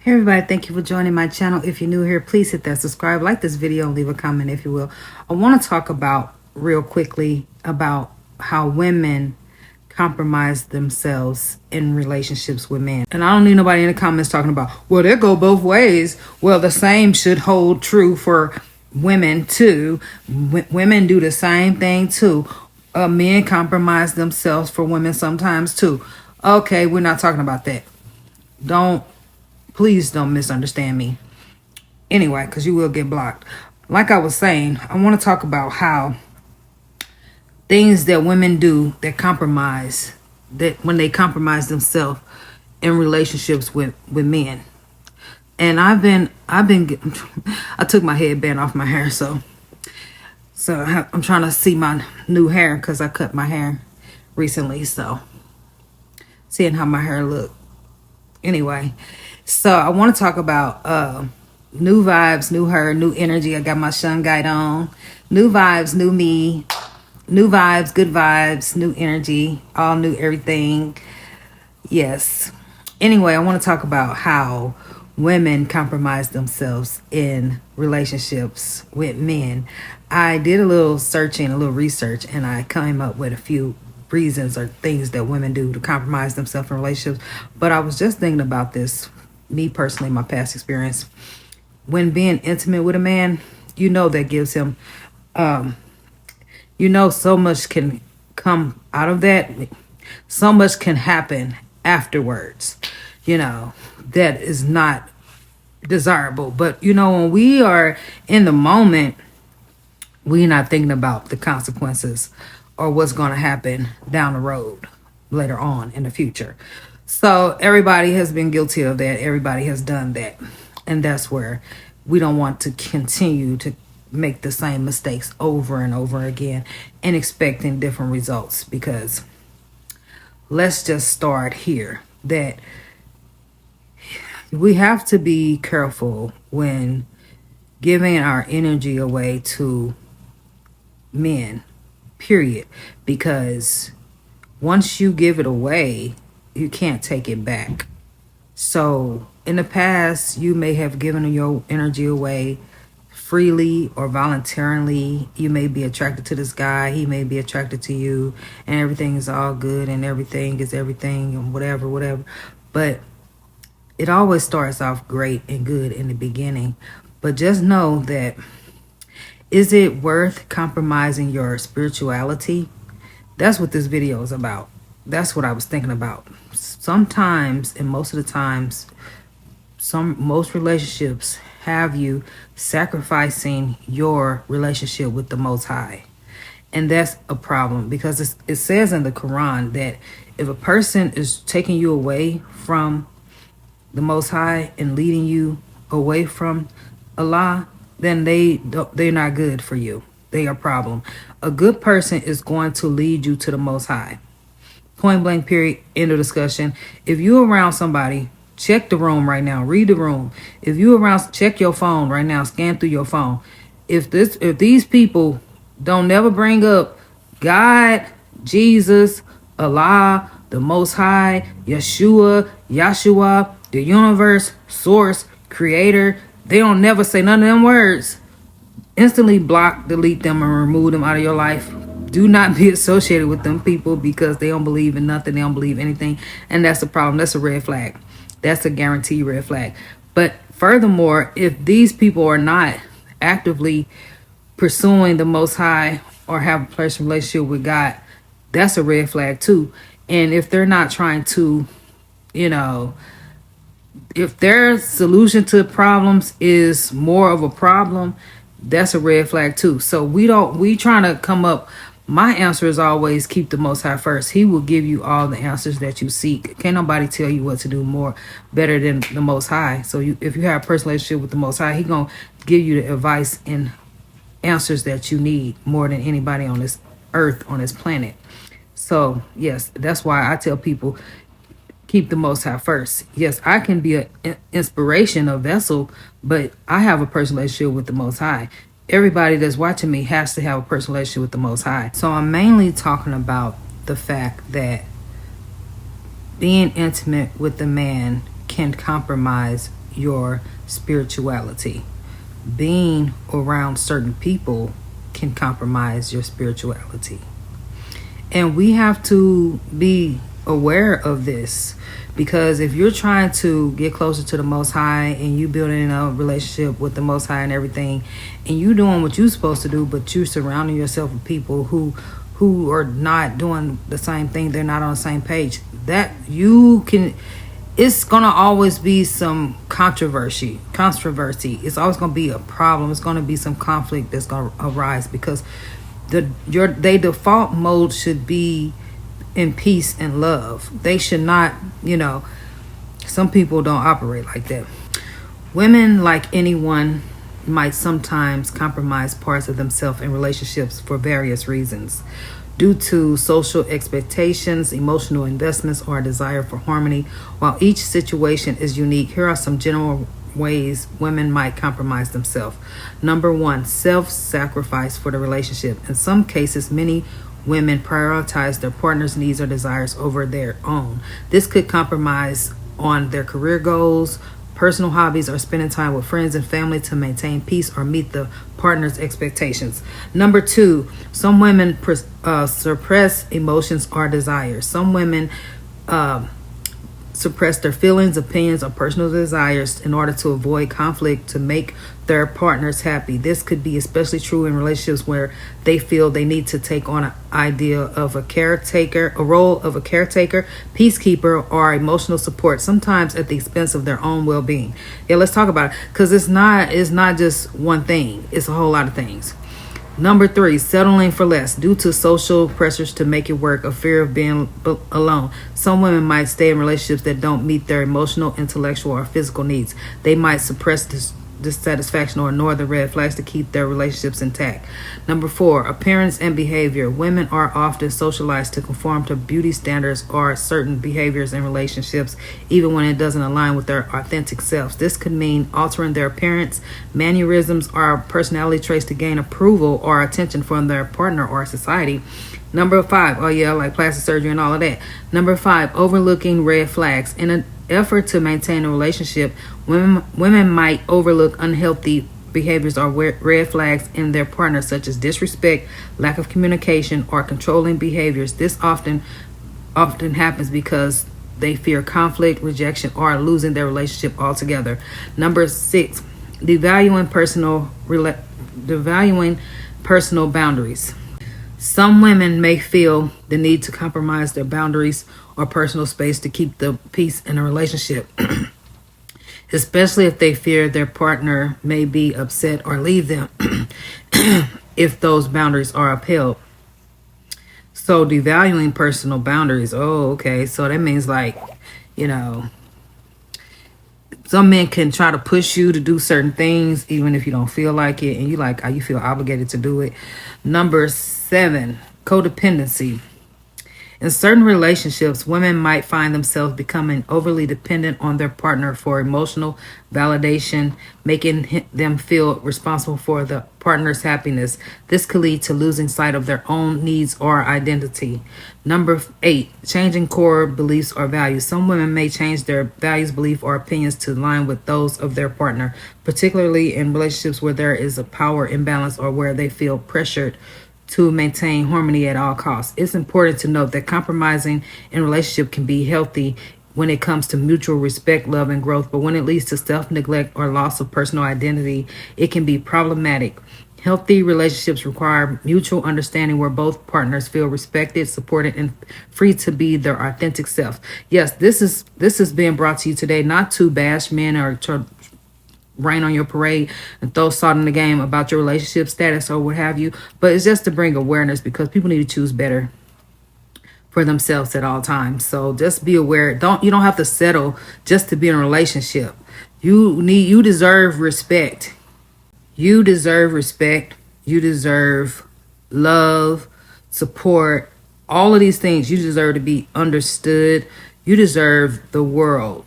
Hey everybody, thank you for joining my channel. If you're new here, please hit that subscribe, like this video, and leave a comment if you will. I want to talk about real quickly about how women compromise themselves in relationships with men. And I don't need nobody in the comments talking about, well, they go both ways. Well, the same should hold true for women too. Women do the same thing too. Men compromise themselves for women sometimes too. Okay, we're not talking about that. Please don't misunderstand me. Anyway, because you will get blocked. Like I was saying, I want to talk about how things that women do that compromise, that when they compromise themselves in relationships with men. And I took my headband off my hair, so I'm trying to see my new hair because I cut my hair recently, so seeing how my hair look. Anyway, so I want to talk about new vibes, new her, new energy. I got my sun guide on. New vibes, new me. New vibes, good vibes, new energy, all new everything. Yes. Anyway, I want to talk about how women compromise themselves in relationships with men. I did a little searching, a little research, and I came up with a few reasons or things that women do to compromise themselves in relationships. But I was just thinking about this, me personally, my past experience. When being intimate with a man, that gives him, so much can come out of that. So much can happen afterwards, that is not desirable. But, when we are in the moment, we're not thinking about the consequences or what's going to happen down the road later on in the future. So everybody has been guilty of that. Everybody has done that. And that's where we don't want to continue to make the same mistakes over and over again and expecting different results, because let's just start here that we have to be careful when giving our energy away to men, period, because once you give it away, you can't take it back. So in the past, you may have given your energy away freely or voluntarily. You may be attracted to this guy, he may be attracted to you, and everything is all good and everything is everything and whatever. But it always starts off great and good in the beginning. But just know that, is it worth compromising your spirituality? That's what this video is about. That's what I was thinking about. Sometimes, and most of the times, most relationships have you sacrificing your relationship with the Most High. And that's a problem, because it says in the Quran that if a person is taking you away from the Most High and leading you away from Allah, then they're not good for you. They are a problem. A good person is going to lead you to the Most High. Point blank, period, end of discussion. If you're around somebody, check the room right now. Read the room. If you're around, check your phone right now. Scan through your phone. If these people don't never bring up God, Jesus, Allah, the Most High, Yeshua, the universe, source, creator, they don't never say none of them words, instantly block, delete them, and remove them out of your life. Do not be associated with them people, because they don't believe in nothing. They don't believe anything. And that's a problem. That's a red flag. That's a guaranteed red flag. But furthermore, if these people are not actively pursuing the Most High or have a personal relationship with God, that's a red flag too. And if they're not trying to, if their solution to problems is more of a problem, that's a red flag too. So we trying to come up. My answer is always keep the Most High first. He will give you all the answers that you seek. Can't nobody tell you what to do better than the Most High. So if you have a personal relationship with the Most High, He gonna give you the advice and answers that you need more than anybody on this earth, on this planet. So yes, that's why I tell people, keep the Most High first. Yes, I can be an inspiration, a vessel, but I have a personal relationship with the Most High. Everybody that's watching me has to have a personal relationship with the Most High. So I'm mainly talking about the fact that being intimate with the man can compromise your spirituality. Being around certain people can compromise your spirituality. And we have to be aware of this, because if you're trying to get closer to the Most High and you building a relationship with the Most High and everything, and you doing what you're supposed to do, but you're surrounding yourself with people who are not doing the same thing, they're not on the same page, that you can, it's gonna always be some controversy. It's always gonna be a problem. It's gonna be some conflict that's gonna arise, because they default mode should be in peace and love. They should not, some people don't operate like that. Women, like anyone, might sometimes compromise parts of themselves in relationships for various reasons. Due to social expectations, emotional investments, or a desire for harmony. While each situation is unique, here are some general ways women might compromise themselves. Number one, self-sacrifice for the relationship. In some cases, many women prioritize their partner's needs or desires over their own. This could compromise on their career goals, personal hobbies, or spending time with friends and family to maintain peace or meet the partner's expectations. Number two, some women suppress emotions or desires. Some women suppress their feelings, opinions, or personal desires in order to avoid conflict to make their partners happy. This could be especially true in relationships where they feel they need to take on an idea of a role of a caretaker, peacekeeper, or emotional support, sometimes at the expense of their own well-being. Yeah, let's talk about it, because it's not just one thing, it's a whole lot of things. Number three, settling for less. Due to social pressures to make it work, a fear of being alone, some women might stay in relationships that don't meet their emotional, intellectual, or physical needs. They might suppress dissatisfaction or ignore the red flags to keep their relationships intact. Number four, appearance and behavior. Women are often socialized to conform to beauty standards or certain behaviors in relationships, even when it doesn't align with their authentic selves. This could mean altering their appearance, mannerisms, or personality traits to gain approval or attention from their partner or society. Number five, like plastic surgery and all of that. Number five, overlooking red flags. In an effort to maintain a relationship, women might overlook unhealthy behaviors or red flags in their partner, such as disrespect, lack of communication, or controlling behaviors. This often happens because they fear conflict, rejection, or losing their relationship altogether. Number six, devaluing personal boundaries. Some women may feel the need to compromise their boundaries or personal space to keep the peace in a relationship, especially if they fear their partner may be upset or leave them if those boundaries are upheld. So devaluing personal boundaries. Oh, okay. So that means some men can try to push you to do certain things, even if you don't feel like it, and you feel obligated to do it. Number seven, codependency. In certain relationships, women might find themselves becoming overly dependent on their partner for emotional validation, making them feel responsible for the partner's happiness. This could lead to losing sight of their own needs or identity. Number eight, changing core beliefs or values. Some women may change their values, beliefs, or opinions to align with those of their partner, particularly in relationships where there is a power imbalance or where they feel pressured to maintain harmony at all costs. It's important to note that compromising in relationship can be healthy when it comes to mutual respect, love, and growth, but when it leads to self-neglect or loss of personal identity, it can be problematic. Healthy relationships require mutual understanding where both partners feel respected, supported, and free to be their authentic self. Yes, this is being brought to you today, not to bash men or to rain on your parade and throw salt in the game about your relationship status or what have you, but it's just to bring awareness, because people need to choose better for themselves at all times. So just be aware. You don't have to settle just to be in a relationship. You deserve respect. You deserve respect. You deserve love, support, all of these things. You deserve to be understood. You deserve the world.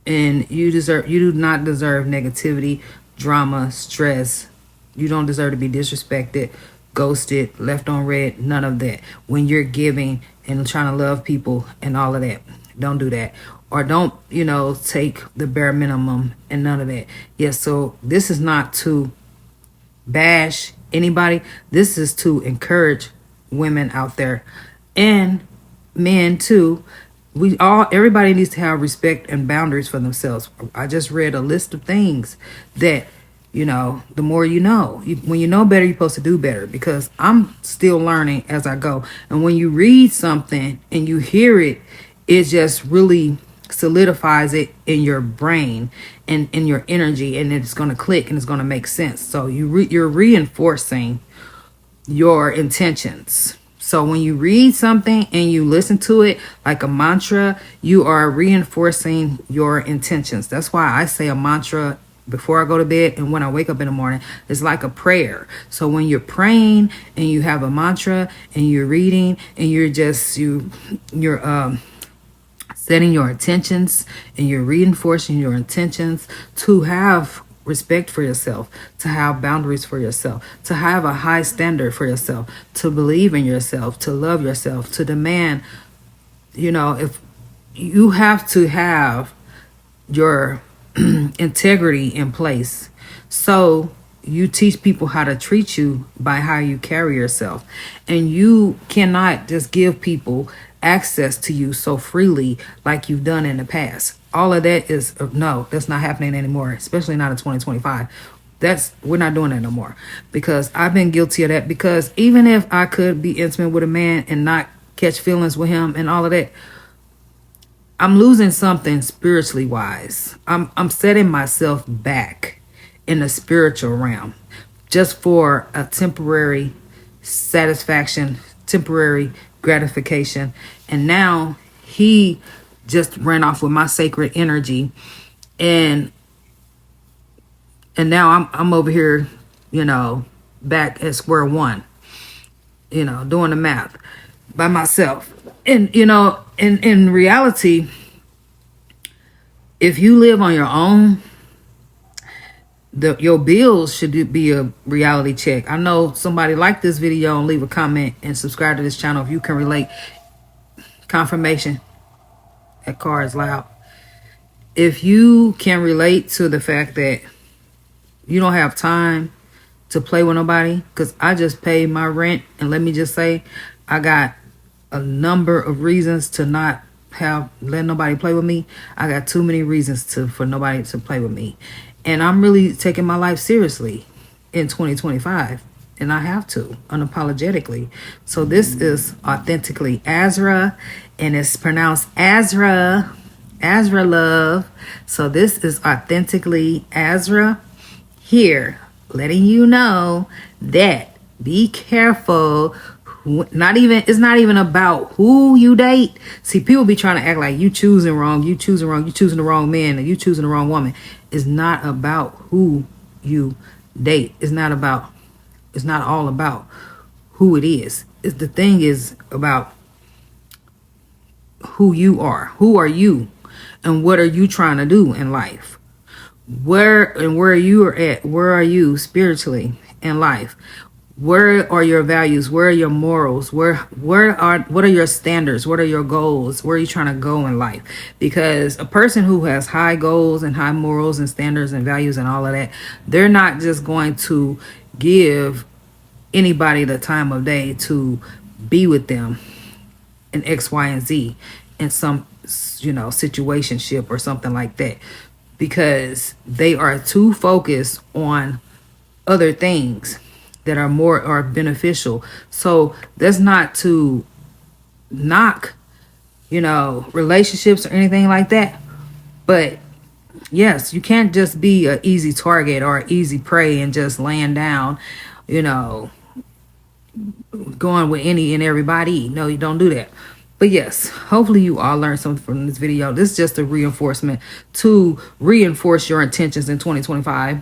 And you do not deserve negativity, drama, stress. You don't deserve to be disrespected, ghosted, left on red, none of that. When you're giving and trying to love people and all of that, don't do that. or don't, take the bare minimum and none of that. Yes, so this is not to bash anybody. This is to encourage women out there and men too. Everybody needs to have respect and boundaries for themselves. I just read a list of things that, the more you know. When you know better, you're supposed to do better, because I'm still learning as I go. And when you read something and you hear it, it just really solidifies it in your brain and in your energy, and it's going to click and it's going to make sense. So you're reinforcing your intentions. So when you read something and you listen to it like a mantra, you are reinforcing your intentions. That's why I say a mantra before I go to bed and when I wake up in the morning. It's like a prayer. So when you're praying and you have a mantra and you're reading and you're setting your intentions and you're reinforcing your intentions to have respect for yourself, to have boundaries for yourself, to have a high standard for yourself, to believe in yourself, to love yourself, to demand, if you have to have your integrity in place. So you teach people how to treat you by how you carry yourself. And you cannot just give people access to you so freely like you've done in the past. All of that is no, that's not happening anymore, especially not in 2025. We're not doing that no more, because I've been guilty of that. Because even if I could be intimate with a man and not catch feelings with him and all of that, I'm losing something spiritually wise. I'm setting myself back in the spiritual realm just for a temporary satisfaction, temporary gratification. And now he just ran off with my sacred energy, and now I'm over here, back at square one, doing the math by myself. And in reality, if you live on your own, your bills should be a reality check. I know somebody liked this video and leave a comment and subscribe to this channel if you can relate. Confirmation. That car is loud. If you can relate to the fact that you don't have time to play with nobody, because I just paid my rent, and let me just say, I got a number of reasons to not let nobody play with me. I got too many reasons for nobody to play with me. And I'm really taking my life seriously in 2025. And I have to, unapologetically. So this is authentically Azra, and it's pronounced Azra love. So this is authentically Azra here, letting you know that be careful. It's not even about who you date. See, people be trying to act like you choosing wrong, you choosing the wrong man, and you choosing the wrong woman. It's not about who you date. It's not all about who it is. The thing is about who you are. Who are you? And what are you trying to do in life? Where you are at? Where are you spiritually in life? Where are your values? Where are your morals? What are your standards? What are your goals? Where are you trying to go in life? Because a person who has high goals and high morals and standards and values and all of that, they're not just going to give anybody the time of day to be with them in X, Y, and Z in some, situationship or something like that, because they are too focused on other things that are beneficial. So that's not to knock, relationships or anything like that. But yes, you can't just be an easy target or an easy prey and just laying down, going with any and everybody. No, you don't do that. But yes, hopefully you all learned something from this video. This is just a reinforcement to reinforce your intentions in 2025.